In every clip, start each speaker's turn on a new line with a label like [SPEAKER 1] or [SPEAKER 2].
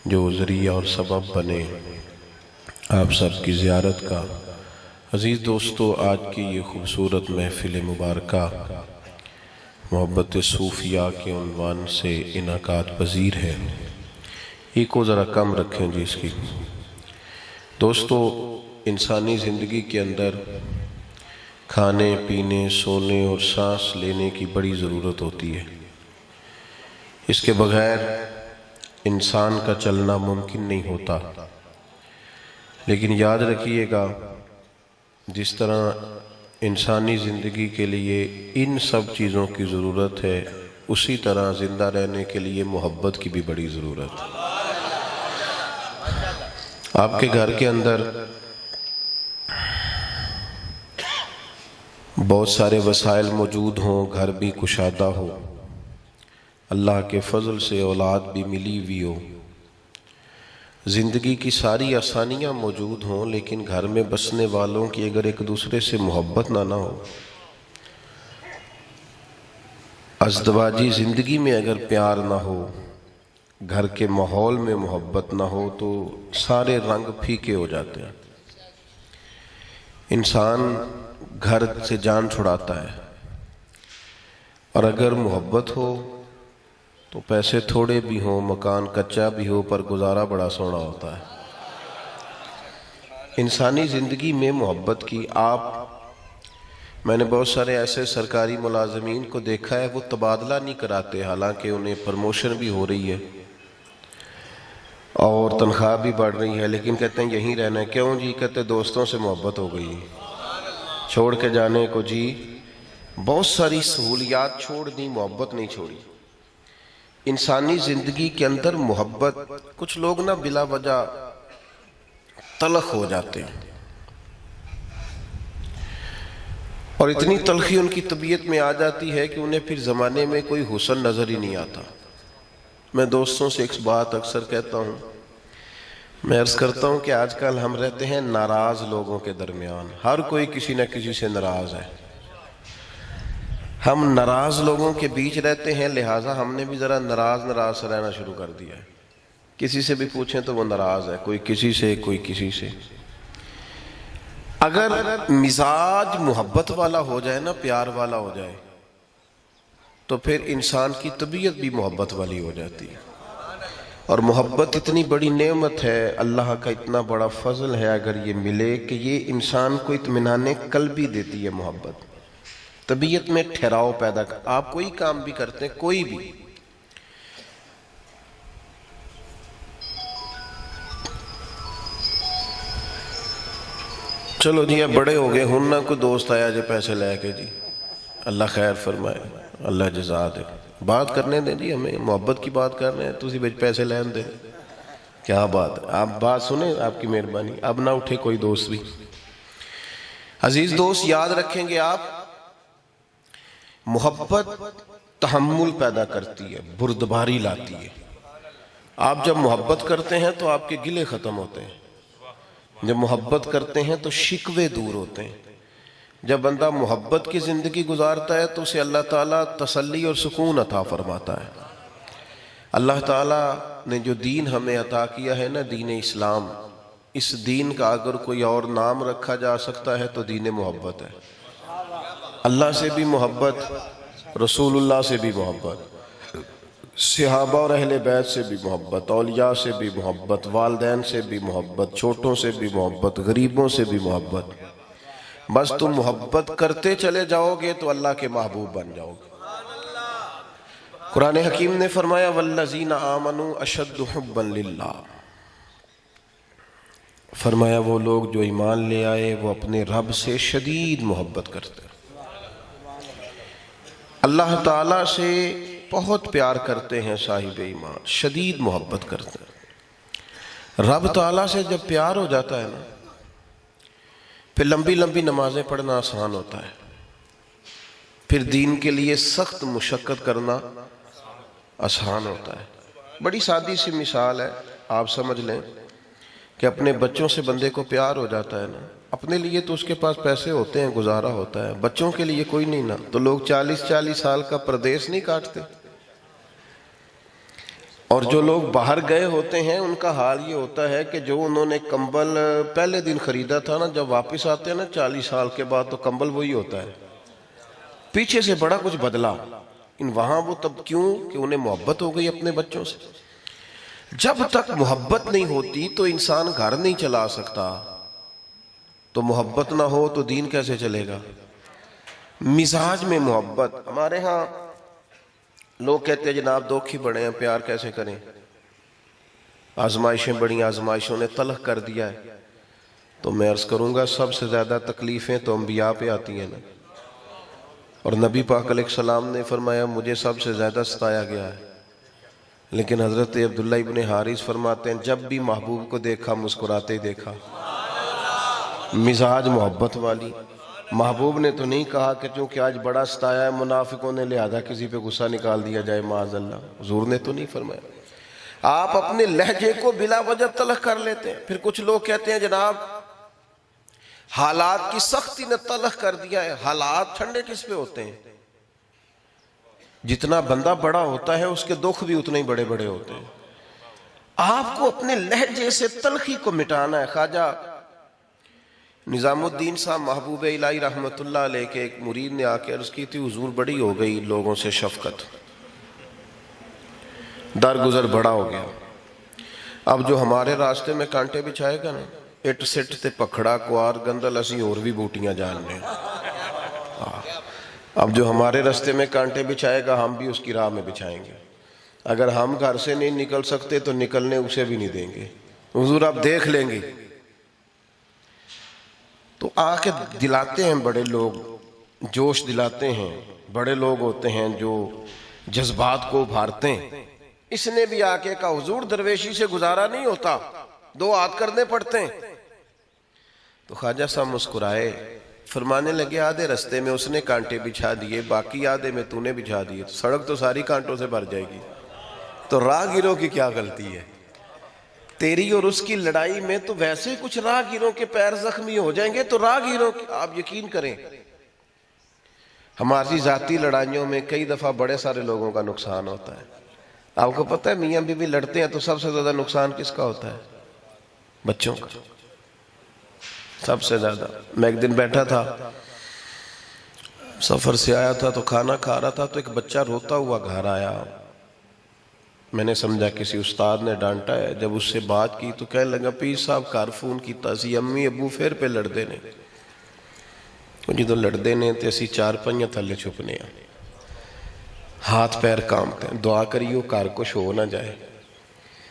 [SPEAKER 1] جو ذریعہ اور سبب بنے آپ سب کی زیارت کا۔ عزیز دوستو، آج کی یہ خوبصورت محفل مبارکہ محبت صوفیہ کے عنوان سے انعقاد پذیر ہے۔ ایک کو ذرا کم رکھیں جی اس کی۔ دوستو، انسانی زندگی کے اندر کھانے پینے سونے اور سانس لینے کی بڑی ضرورت ہوتی ہے۔ اس کے بغیر انسان کا چلنا ممکن نہیں ہوتا۔ لیکن یاد رکھیے گا، جس طرح انسانی زندگی کے لیے ان سب چیزوں کی ضرورت ہے، اسی طرح زندہ رہنے کے لیے محبت کی بھی بڑی ضرورت ہے۔ آپ کے گھر کے اندر بہت سارے وسائل موجود ہوں، گھر بھی کشادہ ہو، اللہ کے فضل سے اولاد بھی ملی ہوئی ہو، زندگی کی ساری آسانیاں موجود ہوں، لیکن گھر میں بسنے والوں کی اگر ایک دوسرے سے محبت نہ ہو، ازدواجی زندگی میں اگر پیار نہ ہو، گھر کے ماحول میں محبت نہ ہو، تو سارے رنگ پھیکے ہو جاتے ہیں۔ انسان گھر سے جان چھڑاتا ہے، اور اگر محبت ہو تو پیسے تھوڑے بھی ہوں، مکان کچا بھی ہو، پر گزارا بڑا سونا ہوتا ہے۔ انسانی زندگی میں محبت کی میں نے بہت سارے ایسے سرکاری ملازمین کو دیکھا ہے، وہ تبادلہ نہیں کراتے، حالانکہ انہیں پروموشن بھی ہو رہی ہے اور تنخواہ بھی بڑھ رہی ہے، لیکن کہتے ہیں یہیں رہنا ہے۔ کیوں جی؟ کہتے دوستوں سے محبت ہو گئی، چھوڑ کے جانے کو جی بہت ساری سہولیات چھوڑ دی، محبت نہیں چھوڑی۔ انسانی زندگی کے اندر محبت، کچھ لوگ نا بلا وجہ تلخ ہو جاتے ہیں، اور اتنی تلخی ان کی طبیعت میں آ جاتی ہے کہ انہیں پھر زمانے میں کوئی حسن نظر ہی نہیں آتا۔ میں دوستوں سے ایک بات اکثر کہتا ہوں، میں عرض کرتا ہوں کہ آج کل ہم رہتے ہیں ناراض لوگوں کے درمیان، ہر کوئی کسی نہ کسی سے ناراض ہے۔ ہم ناراض لوگوں کے بیچ رہتے ہیں، لہٰذا ہم نے بھی ذرا ناراض سے رہنا شروع کر دیا ہے۔ کسی سے بھی پوچھیں تو وہ ناراض ہے، کوئی کسی سے، کوئی کسی سے۔ اگر مزاج محبت والا ہو جائے نا، پیار والا ہو جائے، تو پھر انسان کی طبیعت بھی محبت والی ہو جاتی ہے۔ اور محبت اتنی بڑی نعمت ہے، اللہ کا اتنا بڑا فضل ہے اگر یہ ملے، کہ یہ انسان کو اطمینان قلبی دیتی ہے۔ محبت طبیعت میں ٹھہراؤ پیدا کر، آپ کوئی کام بھی کرتے ہیں، کوئی بھی، چلو جی اب بڑے ہو گئے ہن نہ کوئی دوست آیا جی پیسے لے کے، جی اللہ خیر فرمائے، اللہ جزا دے، بات کرنے دیں جی، ہمیں محبت کی بات کر رہے ہیں، تسی بچ پیسے لین دیں، کیا بات ہے؟ آپ بات سنیں، آپ کی مہربانی، اب نہ اٹھے کوئی دوست بھی۔ عزیز دوست، یاد رکھیں گے آپ، محبت تحمل پیدا کرتی ہے، بردباری لاتی ہے۔ آپ جب محبت کرتے ہیں تو آپ کے گلے ختم ہوتے ہیں، جب محبت کرتے ہیں تو شکوے دور ہوتے ہیں۔ جب بندہ محبت کی زندگی گزارتا ہے تو اسے اللہ تعالیٰ تسلی اور سکون عطا فرماتا ہے۔ اللہ تعالیٰ نے جو دین ہمیں عطا کیا ہے نا، دین اسلام، اس دین کا اگر کوئی اور نام رکھا جا سکتا ہے تو دین محبت ہے۔ اللہ سے بھی محبت، رسول اللہ سے بھی محبت، صحابہ اور اہل بیت سے بھی محبت، اولیاء سے بھی محبت، والدین سے بھی محبت، چھوٹوں سے بھی محبت، غریبوں سے بھی محبت۔ بس تم محبت کرتے چلے جاؤ گے تو اللہ کے محبوب بن جاؤ گے۔ قرآن حکیم نے فرمایا والذین آمنوا اشد حبا للہ، فرمایا وہ لوگ جو ایمان لے آئے وہ اپنے رب سے شدید محبت کرتے ہیں، اللہ تعالیٰ سے بہت پیار کرتے ہیں صاحب ایمان، شدید محبت کرتے ہیں۔ رب تعالیٰ سے جب پیار ہو جاتا ہے نا، پھر لمبی لمبی نمازیں پڑھنا آسان ہوتا ہے، پھر دین کے لیے سخت مشقت کرنا آسان ہوتا ہے۔ بڑی سادی سی مثال ہے، آپ سمجھ لیں کہ اپنے بچوں سے بندے کو پیار ہو جاتا ہے نا، اپنے لیے تو اس کے پاس پیسے ہوتے ہیں، گزارا ہوتا ہے، بچوں کے لیے کوئی نہیں نا، تو لوگ 40 سال کا پردیس نہیں کاٹتے۔ اور جو لوگ باہر گئے ہوتے ہیں ان کا حال یہ ہوتا ہے کہ جو انہوں نے کمبل پہلے دن خریدا تھا نا، جب واپس آتے ہیں نا 40 سال کے بعد، تو کمبل وہی ہوتا ہے، پیچھے سے بڑا کچھ بدلا۔ وہاں وہ تب کیوں کہ انہیں محبت ہو گئی اپنے بچوں سے۔ جب تک محبت نہیں ہوتی تو انسان گھر نہیں چلا سکتا، تو محبت نہ ہو تو دین کیسے چلے گا؟ مزاج میں محبت۔ ہمارے ہاں لوگ کہتے ہیں جناب دکھ ہی بڑے ہیں، پیار کیسے کریں، آزمائشیں بڑی، آزمائشوں نے تلخ کر دیا ہے۔ تو میں عرض کروں گا سب سے زیادہ تکلیفیں تو انبیاء پہ آتی ہیں نا، اور نبی پاک علیہ السلام نے فرمایا مجھے سب سے زیادہ ستایا گیا ہے، لیکن حضرت عبداللہ ابن حارث فرماتے ہیں جب بھی محبوب کو دیکھا مسکراتے ہی دیکھا۔ مزاج محبت والی۔ محبوب نے تو نہیں کہا کہ چونکہ آج بڑا ستایا ہے منافقوں نے لہذا کسی پہ غصہ نکال دیا جائے، معاذ اللہ، حضور نے تو نہیں فرمایا۔ آپ اپنے لہجے کو بلا وجہ تلخ کر لیتے ہیں۔ پھر کچھ لوگ کہتے ہیں جناب حالات کی سختی نے تلخ کر دیا ہے۔ حالات ٹھنڈے کس پہ ہوتے ہیں؟ جتنا بندہ بڑا ہوتا ہے اس کے دکھ بھی اتنے ہی بڑے بڑے ہوتے ہیں۔ آپ کو اپنے لہجے سے تلخی کو مٹانا ہے۔ خواجہ نظام الدین صاحب محبوب الہی رحمت اللہ علیہ کے ایک مرید نے آ کے عرض کی تھی حضور بڑی ہو گئی لوگوں سے شفقت، درگزر بڑا ہو گیا، اب جو ہمارے راستے میں کانٹے بچھائے گا نا، اٹ سٹ تے پکھڑا کوار گندل اسی اور بھی بوٹیاں جاننے، اب جو ہمارے راستے میں کانٹے بچھائے گا ہم بھی اس کی راہ میں بچھائیں گے۔ اگر ہم گھر سے نہیں نکل سکتے تو نکلنے اسے بھی نہیں دیں گے، حضور آپ دیکھ لیں گے۔ تو آ کے دلاتے ہیں بڑے لوگ، جوش دلاتے ہیں، بڑے لوگ ہوتے ہیں جو جذبات کو ابھارتے ہیں۔ اس نے بھی آ کے کہا حضور درویشی سے گزارا نہیں ہوتا، 2 ہاتھ کرنے پڑتے ہیں۔ تو خواجہ صاحب مسکرائے، فرمانے لگے آدھے رستے میں اس نے کانٹے بچھا دیے، باقی آدھے میں تو نے بچھا دیے، تو سڑک تو ساری کانٹوں سے بھر جائے گی، تو راہگیروں کی کیا غلطی ہے؟ تیری اور اس کی لڑائی میں تو ویسے کچھ راہگیروں کے پیر زخمی ہو جائیں گے، تو راہگیروں کی آپ یقین کریں ہماری ذاتی لڑائیوں میں کئی دفعہ بڑے سارے لوگوں کا نقصان ہوتا ہے۔ آپ کو پتہ ہے میاں بیوی لڑتے ہیں تو سب سے زیادہ نقصان کس کا ہوتا ہے؟ بچوں کا، سب سے زیادہ۔ میں ایک دن بیٹھا تھا، سفر سے آیا تھا تو کھانا کھا رہا تھا، تو ایک بچہ روتا ہوا گھر آیا۔ میں نے سمجھا کسی استاد نے ڈانٹا ہے، جب اس سے بات کی تو کہنے لگا پیر صاحب گھر فون کیتا سی امی ابو پھر پہ لڑ دے نے، جدوں لڑ دے نے تے اسی 4 تھلے چھپنے ہیں، ہاتھ پیر کامتے ہیں، دعا کریو گھر کچھ ہو نہ جائے۔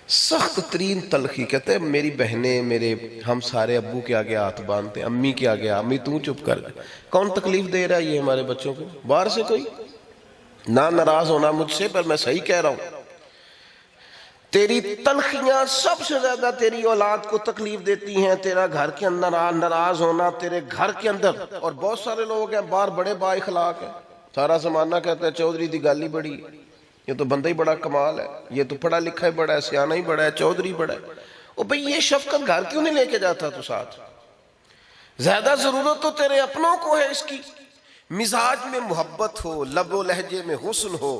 [SPEAKER 1] سخت ترین تلخی، کہتے ہیں میری بہنیں میرے ہم سارے ابو کے آگے ہاتھ باندھتے ہیں، امی کے آگے امی تو چپ کر، کون تکلیف دے رہا ہے یہ ہمارے بچوں کو؟ باہر سے کوئی نہ، ناراض ہونا مجھ سے پر میں صحیح کہہ رہا ہوں، تیری تلخیاں سب سے زیادہ تیری اولاد کو تکلیف دیتی ہیں۔ تیرا گھر کے اندر ناراض ہونا تیرے گھر کے اندر، اور بہت سارے لوگ ہیں باہر بڑے با اخلاق ہیں، سارا زمانہ کہتا ہے چودھری دی گالی بڑی ہے، یہ تو بندہ ہی بڑا کمال ہے، یہ تو پڑھا لکھا ہی بڑا ہے، سیانہ ہی بڑا ہے، چودھری بڑا ہے۔ او بھئی یہ شفقت گھر کیوں نہیں لے کے جاتا تو ساتھ؟ زیادہ ضرورت تو تیرے اپنوں کو ہے اس کی۔ مزاج میں محبت ہو، لب و لہجے میں حسن ہو۔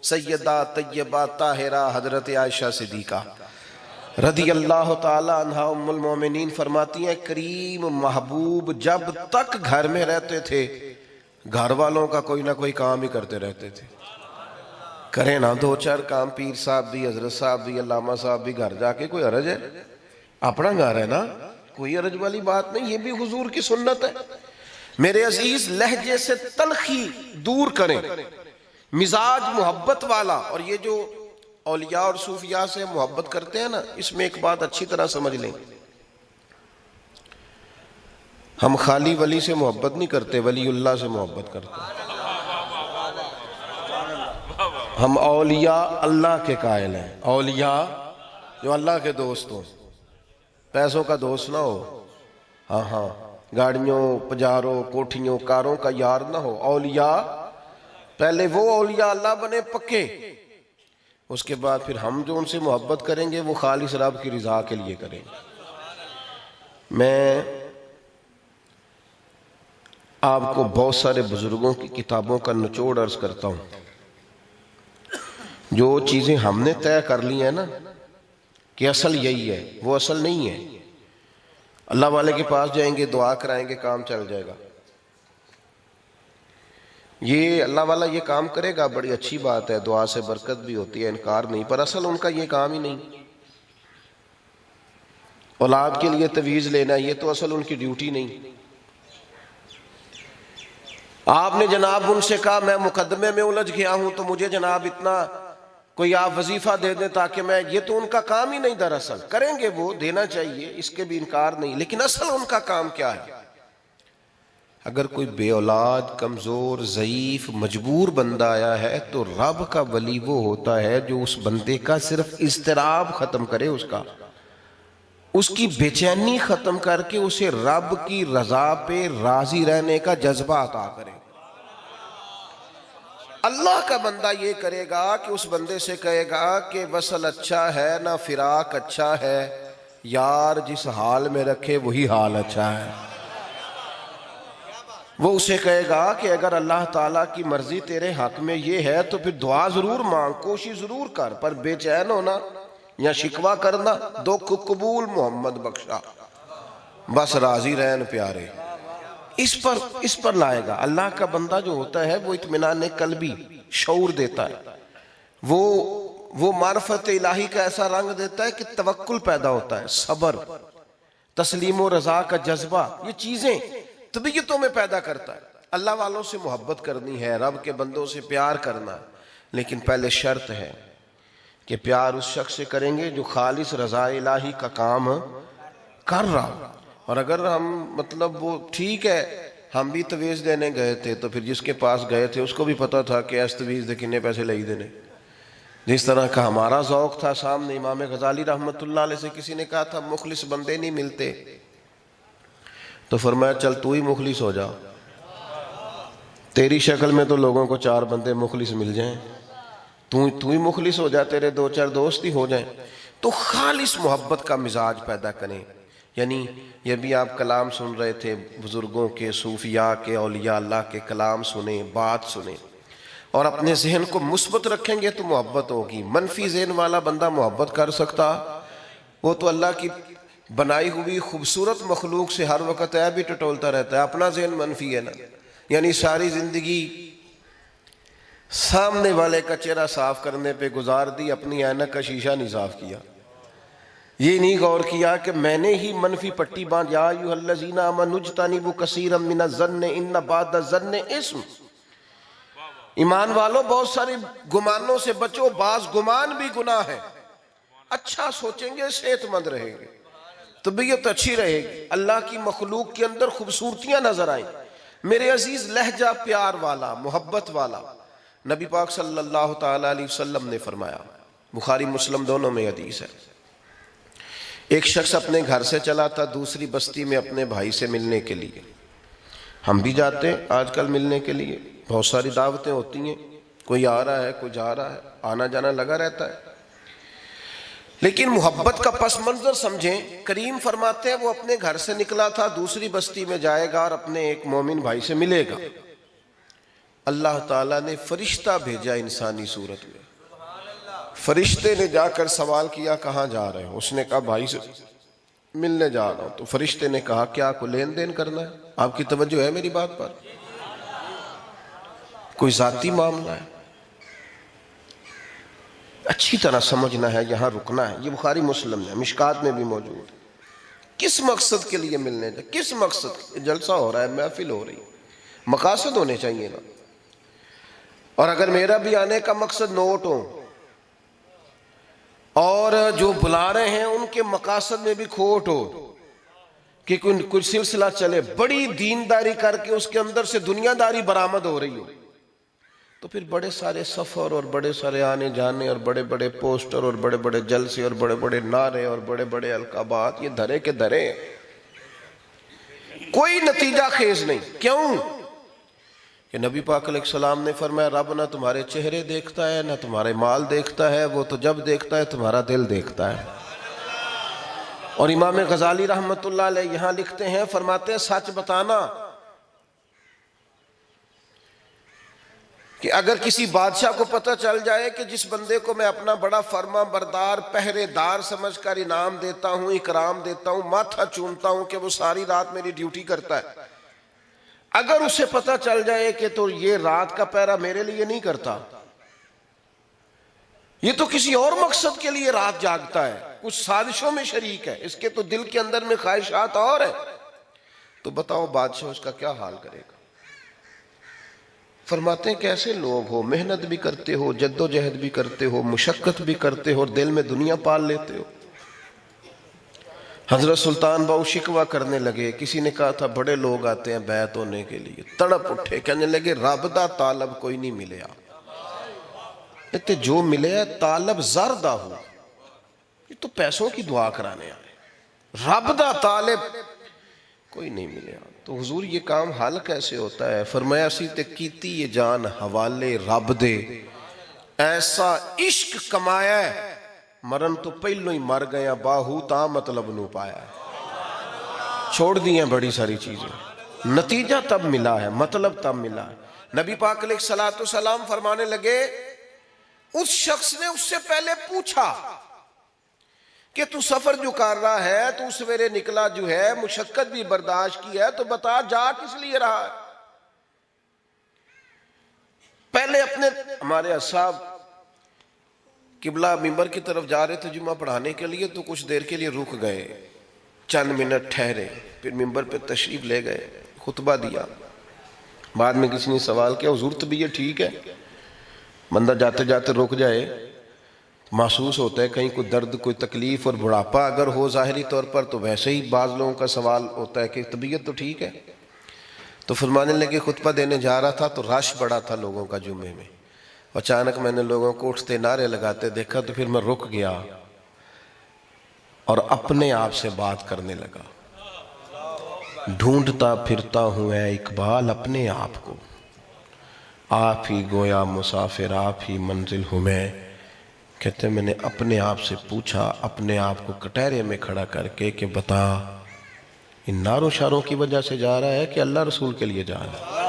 [SPEAKER 1] سیدہ طیبہ طاہرہ حضرت عائشہ صدیقہ رضی اللہ تعالی عنہ ام المومنین فرماتی ہیں کریم محبوب جب تک گھر میں رہتے تھے گھر والوں کا کوئی نہ کوئی کام ہی کرتے رہتے تھے۔ کریں نا 2-4 کام، پیر صاحب بھی، حضرت صاحب بھی، علامہ صاحب بھی، گھر جا کے کوئی حرج ہے؟ اپنا گھر ہے نا، کوئی حرج والی بات نہیں، یہ بھی حضور کی سنت ہے۔ میرے عزیز لہجے سے تلخی دور کریں، مزاج محبت والا۔ اور یہ جو اولیاء اور صوفیاء سے محبت کرتے ہیں نا، اس میں ایک بات اچھی طرح سمجھ لیں، ہم خالی ولی سے محبت نہیں کرتے، ولی اللہ سے محبت کرتے ہیں۔ ہم اولیاء اللہ کے قائل ہیں، اولیاء جو اللہ کے دوست ہوں، پیسوں کا دوست نہ ہو، ہاں گاڑیوں پجاروں کوٹھیوں کاروں کا یار نہ ہو۔ اولیاء پہلے وہ اولیاء اللہ بنے پکے، اس کے بعد پھر ہم جو ان سے محبت کریں گے وہ خالص رب کی رضا کے لیے کریں گے۔ میں آپ کو بہت سارے بزرگوں کی کتابوں کا نچوڑ عرض کرتا ہوں۔ جو چیزیں ہم نے طے کر لی ہیں نا کہ اصل یہی ہے، وہ اصل نہیں ہے. اللہ والے کے پاس جائیں گے، دعا کرائیں گے، کام چل جائے گا. یہ اللہ والا یہ کام کرے گا، بڑی اچھی بات ہے، دعا سے برکت بھی ہوتی ہے، انکار نہیں، پر اصل ان کا یہ کام ہی نہیں. اولاد کے لیے تویز لینا، یہ تو اصل ان کی ڈیوٹی نہیں. آپ نے جناب ان سے کہا میں مقدمے میں الجھ گیا ہوں تو مجھے جناب اتنا کوئی آپ وظیفہ دے دیں تاکہ میں، یہ تو ان کا کام ہی نہیں. دراصل کریں گے، وہ دینا چاہیے، اس کے بھی انکار نہیں، لیکن اصل ان کا کام کیا ہے؟ اگر کوئی بے اولاد، کمزور، ضعیف، مجبور بندہ آیا ہے تو رب کا ولی وہ ہوتا ہے جو اس بندے کا صرف اضطراب ختم کرے، اس کی بے چینی ختم کر کے اسے رب کی رضا پہ راضی رہنے کا جذبہ عطا کرے. اللہ کا بندہ یہ کرے گا کہ اس بندے سے کہے گا کہ وصل اچھا ہے نہ فراق اچھا ہے، یار جس حال میں رکھے وہی حال اچھا ہے. وہ اسے کہے گا کہ اگر اللہ تعالیٰ کی مرضی تیرے حق میں یہ ہے تو پھر دعا ضرور مانگ، کوشش ضرور کر، پر بے چین ہونا یا شکوہ کرنا دکھ قبول محمد بخشا، بس راضی رہن پیارے، اس پر لائے گا. اللہ کا بندہ جو ہوتا ہے وہ اطمینان قلبی شعور دیتا ہے، وہ معرفت الہی کا ایسا رنگ دیتا ہے کہ توکل پیدا ہوتا ہے، صبر، تسلیم و رضا کا جذبہ، یہ چیزیں طبیعتوں میں پیدا کرتا ہے. اللہ والوں سے محبت کرنی ہے، رب کے بندوں سے پیار کرنا، لیکن پہلے شرط ہے کہ پیار اس شخص سے کریں گے جو خالص رضا الہی کا کام کر رہا ہو. اور اگر ہم مطلب وہ ٹھیک ہے، ہم بھی تویز دینے گئے تھے تو پھر جس کے پاس گئے تھے اس کو بھی پتا تھا کہ اس تویز دے کنے پیسے لئی دینے. جس طرح کا ہمارا ذوق تھا، سامنے امام غزالی رحمت اللہ علیہ سے کسی نے کہا تھا مخلص بندے نہیں ملتے، تو فرمایا چل تو ہی مخلص ہو جا، تیری شکل میں تو لوگوں کو 4 بندے مخلص مل جائیں، تو ہی مخلص ہو جا، تیرے 2-4 دوست ہی ہو جائیں. تو خالص محبت کا مزاج پیدا کریں. یعنی یہ بھی آپ کلام سن رہے تھے بزرگوں کے، صوفیاء کے، اولیاء اللہ کے کلام سنیں، بات سنیں، اور اپنے ذہن کو مثبت رکھیں گے تو محبت ہوگی. منفی ذہن والا بندہ محبت کر سکتا؟ وہ تو اللہ کی بنائی ہوئی خوبصورت مخلوق سے ہر وقت عیب بھی ٹٹولتا رہتا ہے، اپنا ذہن منفی ہے نا. یعنی ساری زندگی سامنے والے کا چہرہ صاف کرنے پہ گزار دی، اپنی اینک کا شیشہ نہیں صاف کیا. یہ نہیں غور کیا کہ میں نے ہی منفی پٹی باندھ، یا ایھا الذین آمنوا اجتنبوا کثیرا من الظن ان بعض الظن اثم. ایمان والو بہت سارے گمانوں سے بچو، بعض گمان بھی گناہ ہے. اچھا سوچیں گے صحت مند رہیں گے، طبیعت اچھی رہے گی، اللہ کی مخلوق کے اندر خوبصورتیاں نظر آئیں. میرے عزیز لہجہ پیار والا، محبت والا. نبی پاک صلی اللہ تعالی علیہ وسلم نے فرمایا، بخاری مسلم دونوں میں حدیث ہے، ایک شخص اپنے گھر سے چلا تھا دوسری بستی میں اپنے بھائی سے ملنے کے لیے. ہم بھی جاتے ہیں آج کل ملنے کے لیے، بہت ساری دعوتیں ہوتی ہیں، کوئی آ رہا ہے کوئی جا رہا ہے، آنا جانا لگا رہتا ہے. لیکن محبت کا پس منظر سمجھیں. کریم فرماتے ہیں وہ اپنے گھر سے نکلا تھا، دوسری بستی میں جائے گا اور اپنے ایک مومن بھائی سے ملے گا. اللہ تعالیٰ نے فرشتہ بھیجا انسانی صورت میں. فرشتے نے جا کر سوال کیا کہاں جا رہے ہیں؟ اس نے کہا بھائی سے ملنے جا رہا ہوں. تو فرشتے نے کہا کیا کوئی لین دین کرنا ہے؟ آپ کی توجہ ہے میری بات پر؟ کوئی ذاتی معاملہ ہے؟ اچھی طرح سمجھنا ہے، یہاں رکنا ہے. یہ بخاری مسلم ہے، مشکات میں بھی موجود ہے. کس مقصد کے لیے ملنے جائے؟ کس مقصد؟ جلسہ ہو رہا ہے، محفل ہو رہی، مقاصد ہونے چاہیے نا. اور اگر میرا بھی آنے کا مقصد نوٹ ہو اور جو بلا رہے ہیں ان کے مقاصد میں بھی کھوٹ ہو کہ کوئی سلسلہ چلے، بڑی دینداری کر کے اس کے اندر سے دنیا داری برآمد ہو رہی ہو، تو پھر بڑے سارے سفر اور بڑے سارے آنے جانے اور بڑے بڑے پوسٹر اور بڑے بڑے جلسے اور بڑے بڑے نعرے اور بڑے بڑے القابات، یہ دھرے کے دھرے، کوئی نتیجہ خیز نہیں. کیوں کہ نبی پاک علیہ السلام نے فرمایا رب نہ تمہارے چہرے دیکھتا ہے نہ تمہارے مال دیکھتا ہے، وہ تو جب دیکھتا ہے تمہارا دل دیکھتا ہے. اور امام غزالی رحمت اللہ علیہ یہاں لکھتے ہیں، فرماتے ہیں سچ بتانا کہ اگر کسی بادشاہ کو پتہ چل جائے کہ جس بندے کو میں اپنا بڑا فرما بردار پہرے دار سمجھ کر انعام دیتا ہوں، اکرام دیتا ہوں، ماتھا چومتا ہوں کہ وہ ساری رات میری ڈیوٹی کرتا ہے، اگر اسے پتہ چل جائے کہ تو یہ رات کا پہرا میرے لیے نہیں کرتا، یہ تو کسی اور مقصد کے لیے رات جاگتا ہے، کچھ سازشوں میں شریک ہے، اس کے تو دل کے اندر میں خواہشات اور ہے، تو بتاؤ بادشاہ اس کا کیا حال کرے گا؟ فرماتے ہیں کیسے لوگ ہو، محنت بھی کرتے ہو، جد و جہد بھی کرتے ہو، مشقت بھی کرتے ہو اور دل میں دنیا پال لیتے ہو۔ حضرت سلطان باؤ شکوہ کرنے لگے، کسی نے کہا تھا بڑے لوگ آتے ہیں بیعت ہونے کے لیے، تڑپ اٹھے کہنے لگے رب دا طالب کوئی نہیں ملیا، اتنے جو ملے ہے طالب زردہ ہو، یہ تو پیسوں کی دعا کرانے آئے، رب دا طالب کوئی نہیں ملیا۔ تو حضور یہ کام حل کیسے ہوتا ہے؟ فرمایا سی تے کیتی یہ جان حوالے رب دے، ایسا عشق کمایا ہے مرن تو پہلو ہی مر گیا، باہو تا مطلب نو پایا ہے، چھوڑ دی ہیں بڑی ساری چیزیں، نتیجہ تب ملا ہے، مطلب تب ملا ہے۔ نبی پاک علیہ السلام فرمانے لگے اس شخص نے اس سے پہلے پوچھا کہ تو سفر جو کر رہا ہے، تو سویرے نکلا جو ہے، مشقت بھی برداشت کی ہے، تو بتا جا کس لیے رہا ہے؟ پہلے اپنے ہمارے صاحب قبلہ منبر کی طرف جا رہے تھے جمعہ پڑھانے کے لیے، تو کچھ دیر کے لیے رک گئے، چند منٹ ٹھہرے، پھر منبر پہ تشریف لے گئے، خطبہ دیا۔ بعد میں کسی نے سوال کیا حضور طبیعت ٹھیک ہے؟ بندہ جاتے جاتے رک جائے، محسوس ہوتا ہے کہیں کوئی درد، کوئی تکلیف اور بڑھاپا اگر ہو ظاہری طور پر، تو ویسے ہی بعض لوگوں کا سوال ہوتا ہے کہ طبیعت تو ٹھیک ہے۔ تو فرمانے لگے خطبہ دینے جا رہا تھا تو رش بڑا تھا لوگوں کا جمعے میں، اچانک میں نے لوگوں کو اٹھتے نعرے لگاتے دیکھا، تو پھر میں رک گیا اور اپنے آپ سے بات کرنے لگا، ڈھونڈتا پھرتا ہوں اے اقبال اپنے آپ کو، آپ ہی گویا مسافر، آپ ہی منزل ہوں میں۔ کہتے میں نے اپنے آپ سے پوچھا، اپنے آپ کو کٹہرے میں کھڑا کر کے کہ بتا ان ناروں شاروں کی وجہ سے جا رہا ہے کہ اللہ رسول کے لیے جا رہا ہے؟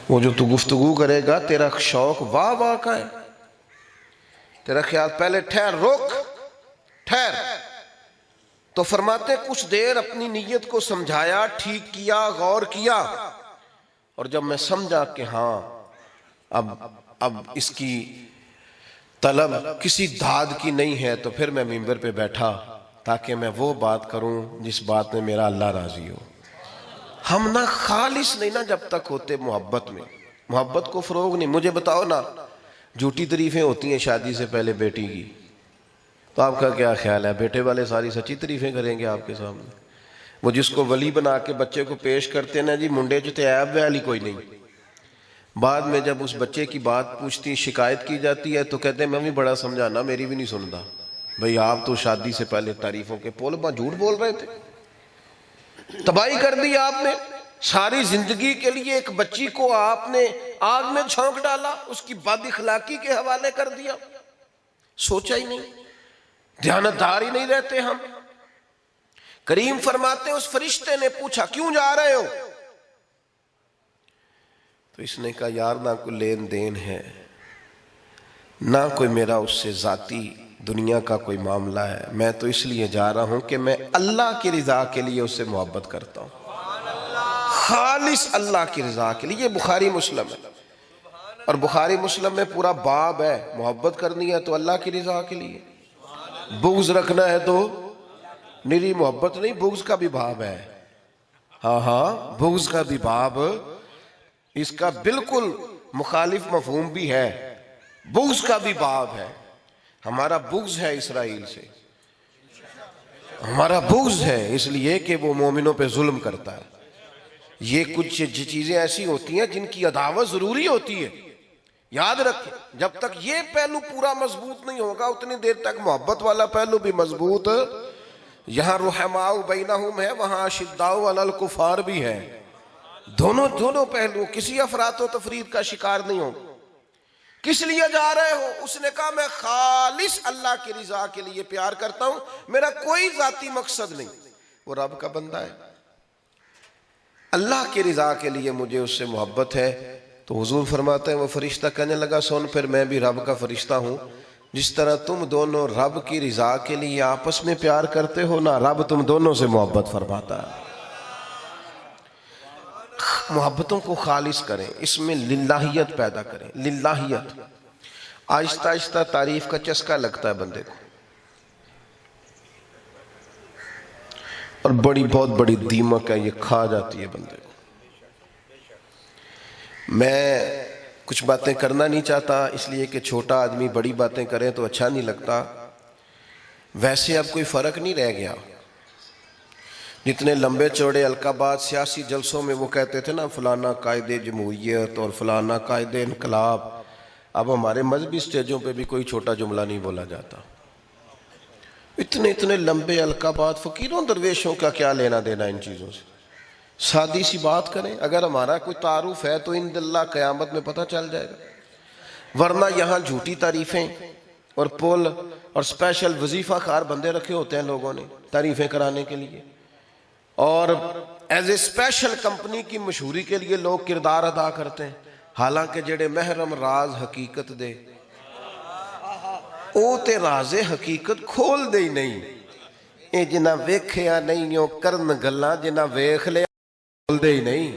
[SPEAKER 1] وہ جو تو گفتگو کرے گا تیرا شوق واہ واہ کا ہے، تیرا خیال، پہلے ٹھہر، رک، ٹھہر۔ تو فرماتے کچھ دیر اپنی نیت کو سمجھایا، ٹھیک کیا، غور کیا، اور جب میں سمجھا کہ ہاں اب اس کی طلب کسی دھاد کی نہیں ہے، تو پھر میں منبر پہ بیٹھا تاکہ میں وہ بات کروں جس بات میں میرا اللہ راضی ہو۔ ہم نہ خالص نہیں نا جب تک ہوتے محبت میں، محبت کو فروغ نہیں۔ مجھے بتاؤ نا، جھوٹی تعریفیں ہوتی ہیں شادی سے پہلے بیٹی کی، تو آپ کا کیا خیال ہے؟ بیٹے والے ساری سچی تعریفیں کریں گے آپ کے سامنے؟ وہ جس کو ولی بنا کے بچے کو پیش کرتے ہیں نا جی منڈے جو تے عیب والی کوئی نہیں، بعد میں جب اس بچے کی بات پوچھتی، شکایت کی جاتی ہے، تو کہتے ہیں میں بھی بڑا سمجھانا، میری بھی نہیں سنتا۔ بھئی آپ تو شادی سے پہلے تعریفوں کے پول میں جھوٹ بول رہے تھے، تباہی کر دی آپ نے، ساری زندگی کے لیے ایک بچی کو آپ نے آگ میں جھونک ڈالا، اس کی بد اخلاقی کے حوالے کر دیا، سوچا ہی نہیں، دیانتدار ہی نہیں رہتے ہم۔ کریم فرماتے اس فرشتے نے پوچھا کیوں جا رہے ہو؟ تو اس نے کہا یار نہ کوئی لین دین ہے، نہ کوئی میرا اس سے ذاتی دنیا کا کوئی معاملہ ہے، میں تو اس لیے جا رہا ہوں کہ میں اللہ کی رضا کے لیے اس سے محبت کرتا ہوں، خالص اللہ کی رضا کے لیے۔ یہ بخاری مسلم ہے، اور بخاری مسلم میں پورا باب ہے، محبت کرنی ہے تو اللہ کی رضا کے لیے، بغض رکھنا ہے تو نری محبت نہیں، بغض کا بھی باب ہے، ہاں بغض کا بھی باب، اس کا بالکل مخالف مفہوم بھی ہے، بغض کا بھی باب ہے۔ ہمارا بغض ہے اسرائیل سے، ہمارا بغض ہے اس لیے کہ وہ مومنوں پہ ظلم کرتا ہے۔ یہ کچھ چیزیں ایسی ہوتی ہیں جن کی عداوت ضروری ہوتی ہے، یاد رکھیں، جب تک یہ پہلو پورا مضبوط نہیں ہوگا اتنی دیر تک محبت والا پہلو بھی مضبوط، یہاں رحماء بینہم ہے، وہاں اشداء علی الکفار بھی ہے، دونوں پہلو، کسی افراط و تفرید کا شکار نہیں ہو۔ کس لیے جا رہے ہو؟ اس نے کہا میں خالص اللہ کی رضا کے لیے پیار کرتا ہوں، میرا کوئی ذاتی مقصد نہیں۔ وہ رب کا بندہ ہے، اللہ کی رضا کے لیے مجھے اس سے محبت ہے. تو حضور فرماتے ہیں وہ فرشتہ کہنے لگا سن پھر میں بھی رب کا فرشتہ ہوں. جس طرح تم دونوں رب کی رضا کے لیے آپس میں پیار کرتے ہو نا، رب تم دونوں سے محبت فرماتا ہے. محبتوں کو خالص کریں، اس میں للہیت پیدا کریں. للہیت آہستہ آہستہ تعریف کا چسکا لگتا ہے بندے کو، اور بہت بڑی دیمک ہے، یہ کھا جاتی ہے بندے کو. میں کچھ باتیں کرنا نہیں چاہتا اس لیے کہ چھوٹا آدمی بڑی باتیں کرے تو اچھا نہیں لگتا. ویسے اب کوئی فرق نہیں رہ گیا. جتنے لمبے چوڑے القابات سیاسی جلسوں میں وہ کہتے تھے نا فلانا قائد جمہوریت اور فلانا قائد انقلاب، اب ہمارے مذہبی سٹیجوں پہ بھی کوئی چھوٹا جملہ نہیں بولا جاتا. اتنے لمبے القابات، فقیروں درویشوں کا کیا لینا دینا ان چیزوں سے. سادی سی بات کریں. اگر ہمارا کوئی تعارف ہے تو ان اللہ قیامت میں پتہ چل جائے گا، ورنہ یہاں جھوٹی تعریفیں اور پول اور اسپیشل وظیفہ خار بندے رکھے ہوتے ہیں لوگوں نے تعریفیں کرانے کے لیے، اور ایز اے اسپیشل کمپنی کی مشہوری کے لیے لوگ کردار ادا کرتے ہیں. حالانکہ جڑے محرم راز حقیقت دے او تے راز حقیقت کھول دے ہی نہیں. اے جنہ ویکھیا نہیں او کرن گلاں، جنہ ویکھ لیا کھول دے ہی نہیں.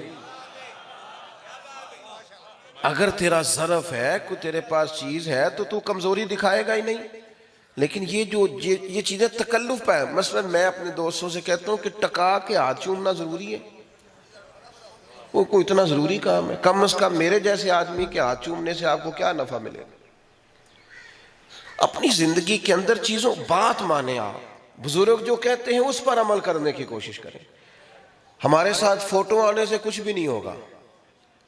[SPEAKER 1] اگر تیرا ظرف ہے، کوئی تیرے پاس چیز ہے تو کمزوری دکھائے گا ہی نہیں. لیکن یہ چیزیں تکلف پہ ہے. مثلا میں اپنے دوستوں سے کہتا ہوں کہ ٹکا کے ہاتھ چومنا ضروری ہے. وہ کوئی اتنا ضروری کام ہے؟ کم از کم میرے جیسے آدمی کے ہاتھ چومنے سے آپ کو کیا نفع ملے گا؟ اپنی زندگی کے اندر چیزوں بات مانے. آپ بزرگ جو کہتے ہیں اس پر عمل کرنے کی کوشش کریں. ہمارے ساتھ فوٹو آنے سے کچھ بھی نہیں ہوگا.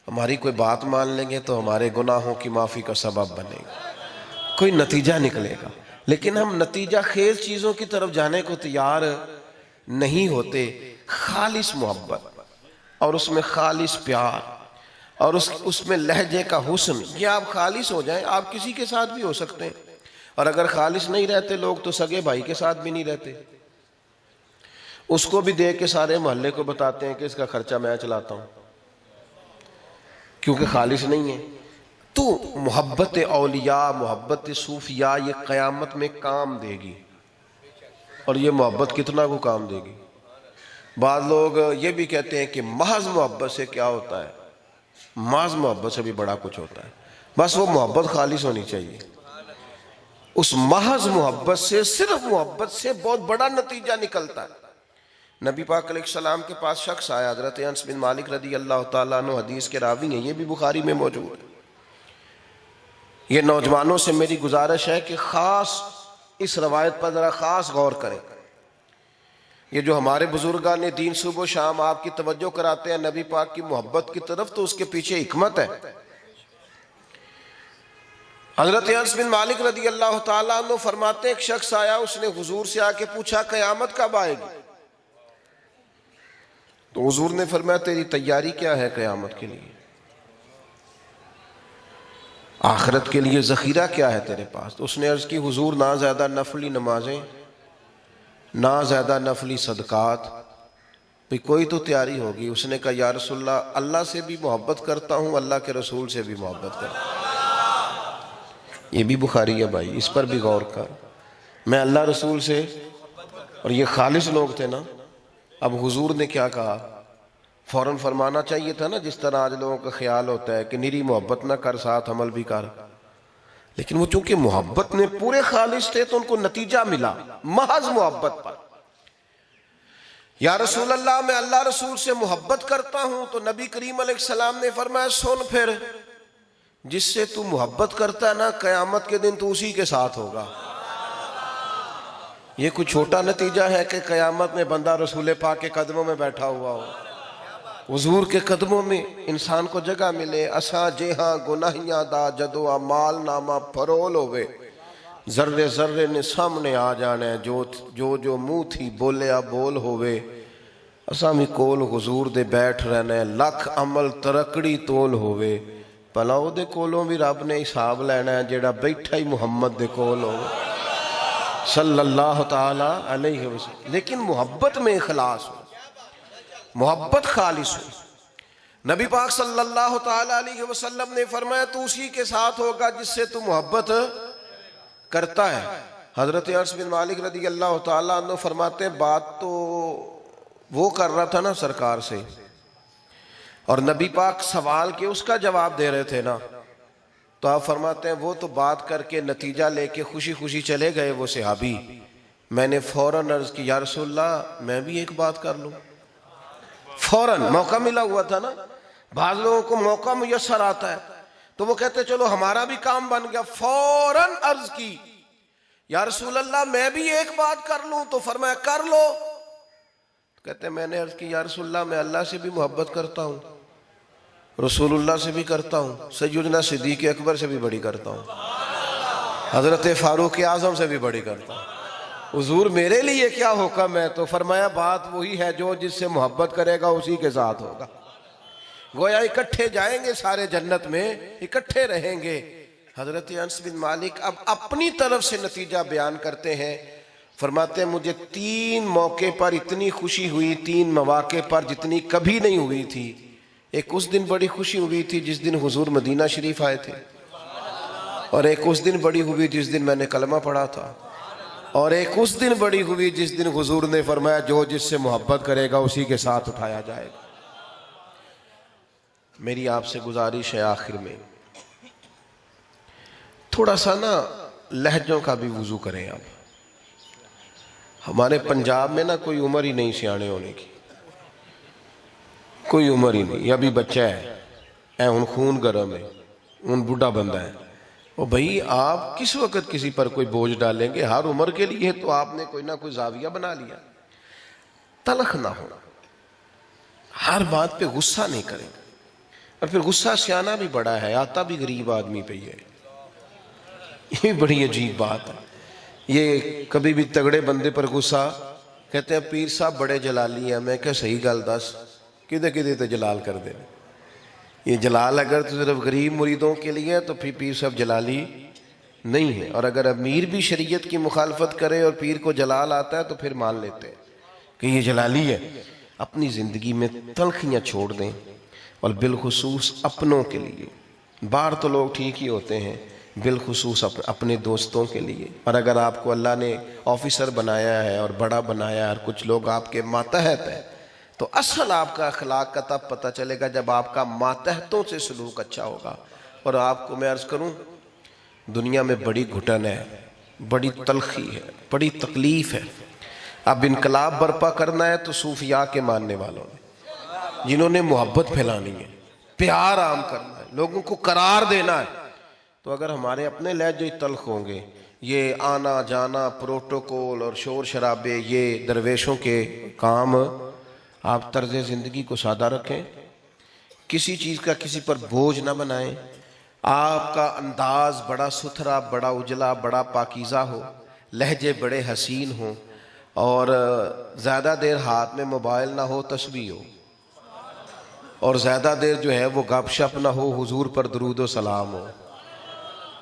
[SPEAKER 1] ہماری کوئی بات مان لیں گے تو ہمارے گناہوں کی معافی کا سبب بنے گا، کوئی نتیجہ نکلے گا. لیکن ہم نتیجہ خیز چیزوں کی طرف جانے کو تیار نہیں ہوتے. خالص محبت اور اس میں خالص پیار اور اس میں لہجے کا حسن، یہ آپ خالص ہو جائیں. آپ کسی کے ساتھ بھی ہو سکتے ہیں، اور اگر خالص نہیں رہتے لوگ تو سگے بھائی کے ساتھ بھی نہیں رہتے. اس کو بھی دے کے سارے محلے کو بتاتے ہیں کہ اس کا خرچہ میں چلاتا ہوں، کیونکہ خالص نہیں ہے. تو محبت اولیاء، محبت صوفیاء یہ قیامت میں کام دے گی. اور یہ محبت کتنا کو کام دے گی؟ بعض لوگ یہ بھی کہتے ہیں کہ محض محبت سے کیا ہوتا ہے. محض محبت سے بھی بڑا کچھ ہوتا ہے. بس وہ محبت خالص ہونی چاہیے. اس محض محبت سے، صرف محبت سے بہت بڑا نتیجہ نکلتا ہے. نبی پاک علیہ السلام کے پاس شخص آیا، حضرت انس بن مالک رضی اللہ تعالیٰ عنہ حدیث کے راوی ہیں، یہ بھی بخاری میں موجود ہے. یہ نوجوانوں سے میری گزارش ہے کہ خاص اس روایت پر ذرا خاص غور کریں. یہ جو ہمارے بزرگان دین صبح و شام آپ کی توجہ کراتے ہیں نبی پاک کی محبت کی طرف، تو اس کے پیچھے حکمت ہے. حضرت انس بن مالک رضی اللہ تعالیٰ عنہ فرماتے ہیں ایک شخص آیا، اس نے حضور سے آ کے پوچھا قیامت کب آئے گی؟ تو حضور نے فرمایا تیری تیاری کیا ہے قیامت کے لیے؟ آخرت کے لیے ذخیرہ کیا ہے تیرے پاس؟ تو اس نے عرض کی حضور نہ زیادہ نفلی نمازیں، نہ زیادہ نفلی صدقات، بھی کوئی تو تیاری ہوگی. اس نے کہا یا رسول اللہ، اللہ سے بھی محبت کرتا ہوں، اللہ کے رسول سے بھی محبت کرتا ہوں. یہ بھی بخاری ہے بھائی، اس پر بھی غور کر. میں اللہ رسول سے، اور یہ خالص لوگ تھے نا. اب حضور نے کیا کہا؟ فوراً فرمانا چاہیے تھا نا، جس طرح آج لوگوں کا خیال ہوتا ہے کہ نری محبت نہ کر ساتھ عمل بھی کر. لیکن وہ چونکہ محبت میں پورے خالص تھے تو ان کو نتیجہ ملا محض محبت پر. یا رسول اللہ میں اللہ رسول سے محبت کرتا ہوں. تو نبی کریم علیہ السلام نے فرمایا سن پھر، جس سے تو محبت کرتا ہے نا قیامت کے دن تو اسی کے ساتھ ہوگا. یہ کوئی چھوٹا نتیجہ ہے کہ قیامت میں بندہ رسول پاک کے قدموں میں بیٹھا ہوا ہو، حضور کے قدموں میں انسان کو جگہ ملے. اساں جہاں گناہیاں دا جدو اعمال نامہ پھرول ہوئے، ذرے ذرے نے سامنے آ جانا ہے، جو منہ تھی بولیا بول ہوئے. اساں بھی کول حضور دے بیٹھ رہنا ہے، لکھ عمل ترکڑی تول ہوئے. بھلا او دے کولوں بھی رب نے حساب لینا ہے جیڑا بیٹھا ہی محمد دے کول ہوئے صلی اللہ تعالی علیہ وسلم. لیکن محبت میں اخلاص ہو. محبت خالص ہو۔ نبی پاک صلی اللہ تعالی علیہ وسلم نے فرمایا تو اسی کے ساتھ ہوگا جس سے تو محبت کرتا ہے۔ حضرت انس بن مالک رضی اللہ تعالیٰ عنہ فرماتے ہیں بات تو وہ کر رہا تھا نا سرکار سے، اور نبی پاک سوال کے اس کا جواب دے رہے تھے نا، تو آپ فرماتے ہیں وہ تو بات کر کے نتیجہ لے کے خوشی خوشی چلے گئے وہ صحابی، میں نے فوراً عرض کی یا رسول اللہ میں بھی ایک بات کر لوں۔ فوراً موقع ملا ہوا تھا نا، بعض لوگوں کو موقع میسر آتا ہے تو وہ کہتے چلو ہمارا بھی کام بن گیا، فوراً عرض کی یا رسول اللہ میں بھی ایک بات کر لوں، تو فرمایا کر لو۔ کہتے میں نے عرض کی یا رسول اللہ میں اللہ سے بھی محبت کرتا ہوں، رسول اللہ سے بھی کرتا ہوں، سیدنا صدیق اکبر سے بھی بڑی کرتا ہوں، حضرت فاروق اعظم سے بھی بڑی کرتا ہوں، حضور میرے لیے کیا حکم ہے؟ تو فرمایا بات وہی ہے جو جس سے محبت کرے گا اسی کے ساتھ ہوگا۔ گویا اکٹھے جائیں گے سارے جنت میں، اکٹھے رہیں گے۔ حضرت انس بن مالک اب اپنی طرف سے نتیجہ بیان کرتے ہیں، فرماتے ہیں مجھے 3 موقع پر اتنی خوشی ہوئی، 3 مواقع پر جتنی کبھی نہیں ہوئی تھی۔ ایک اس دن بڑی خوشی ہوئی تھی جس دن حضور مدینہ شریف آئے تھے، اور ایک اس دن بڑی ہوئی جس دن میں نے کلمہ پڑھا تھا، اور ایک اس دن بڑی ہوئی جس دن حضور نے فرمایا جو جس سے محبت کرے گا اسی کے ساتھ اٹھایا جائے گا۔ میری آپ سے گزارش ہے آخر میں تھوڑا سا نا لہجوں کا بھی وضو کریں آپ۔ ہمارے پنجاب میں نا کوئی عمر ہی نہیں سیانے ہونے کی، کوئی عمر ہی نہیں، ابھی بچہ ہے اے ان خون گرم ہے، ان بوڑھا بندہ ہے۔ وہ بھائی آپ کس وقت کسی پر کوئی بوجھ ڈالیں گے؟ ہر عمر کے لیے تو آپ نے کوئی نہ کوئی زاویہ بنا لیا۔ تلخ نہ ہو، ہر بات پہ غصہ نہیں کریں، اور پھر غصہ سیانا بھی بڑا ہے، آتا بھی غریب آدمی پہ ہی ہے، یہ بڑی عجیب بات ہے۔ یہ کبھی بھی تگڑے بندے پر غصہ، کہتے ہیں پیر صاحب بڑے جلالی ہیں، میں کہ صحیح گل دس کدے کدے تے جلال کر دے۔ یہ جلال اگر تو صرف غریب مریدوں کے لیے ہے تو پھر پیر صاحب جلالی نہیں ہے، اور اگر امیر بھی شریعت کی مخالفت کرے اور پیر کو جلال آتا ہے تو پھر مان لیتے ہیں کہ یہ جلالی ہے۔ اپنی زندگی میں تلخیاں چھوڑ دیں، اور بالخصوص اپنوں کے لیے، باہر تو لوگ ٹھیک ہی ہوتے ہیں، بالخصوص اپنے دوستوں کے لیے۔ اور اگر آپ کو اللہ نے آفیسر بنایا ہے اور بڑا بنایا ہے اور کچھ لوگ آپ کے ماتحت ہیں، تو اصل آپ کا اخلاق کا تب پتہ چلے گا جب آپ کا ماتحتوں سے سلوک اچھا ہوگا۔ اور آپ کو میں عرض کروں دنیا میں بڑی گھٹن ہے، بڑی تلخی ہے، بڑی تکلیف ہے۔ اب انقلاب برپا کرنا ہے تو صوفیاء کے ماننے والوں نے، جنہوں نے محبت پھیلانی ہے، پیار عام کرنا ہے، لوگوں کو قرار دینا ہے۔ تو اگر ہمارے اپنے لہجے تلخ ہوں گے، یہ آنا جانا پروٹوکول اور شور شرابے یہ درویشوں کے کام، آپ طرز زندگی کو سادہ رکھیں، کسی چیز کا کسی پر بوجھ نہ بنائیں، آپ کا انداز بڑا ستھرا، بڑا اجلا، بڑا پاکیزہ ہو، لہجے بڑے حسین ہوں، اور زیادہ دیر ہاتھ میں موبائل نہ ہو، تسبیح ہو، اور زیادہ دیر جو ہے وہ گپ شپ نہ ہو، حضور پر درود و سلام ہو،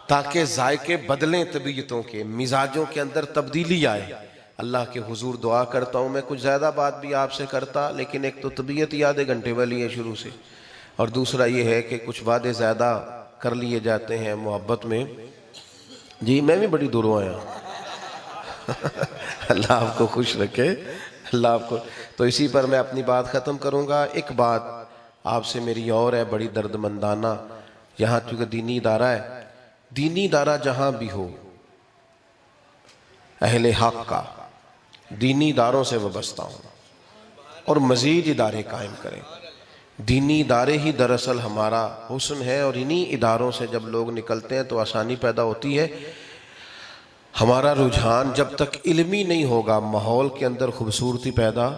[SPEAKER 1] تاکہ ذائقے بدلیں، طبیعتوں کے مزاجوں کے اندر تبدیلی آئے۔ اللہ کے حضور دعا کرتا ہوں، میں کچھ زیادہ بات بھی آپ سے کرتا، لیکن ایک تو طبیعت ہی آدھے گھنٹے والی ہے شروع سے، اور دوسرا یہ ہے کہ کچھ وعدے زیادہ کر لیے جاتے ہیں محبت میں۔ جی میں بھی بڑی دوروں آیا اللہ آپ کو خوش رکھے، اللہ آپ کو۔ تو اسی پر میں اپنی بات ختم کروں گا۔ ایک بات آپ سے میری اور ہے، بڑی درد مندانہ، یہاں چونکہ دینی ادارہ ہے، دینی ادارہ جہاں بھی ہو، اہل حق کا دینی اداروں سے وابستہ ہوں اور مزید ادارے قائم کریں۔ دینی ادارے ہی دراصل ہمارا حسن ہے، اور انہی اداروں سے جب لوگ نکلتے ہیں تو آسانی پیدا ہوتی ہے۔ ہمارا رجحان جب تک علمی نہیں ہوگا، ماحول کے اندر خوبصورتی پیدا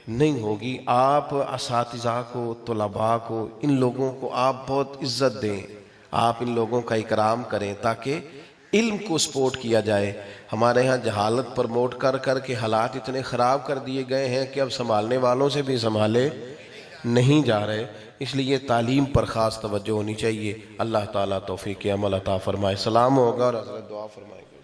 [SPEAKER 1] نہیں ہوگی۔ آپ اساتذہ کو، طلباء کو، ان لوگوں کو آپ بہت عزت دیں، آپ ان لوگوں کا اکرام کریں تاکہ علم کو سپورٹ کیا جائے۔ ہمارے ہاں جہالت پرموٹ کر کر کے حالات اتنے خراب کر دیے گئے ہیں کہ اب سنبھالنے والوں سے بھی سنبھالے نہیں جا رہے، اس لیے تعلیم پر خاص توجہ ہونی چاہیے۔ اللہ تعالیٰ توفیق عمل عطا فرمائے۔ سلام ہوگا اور حضرت دعا فرمائے گے۔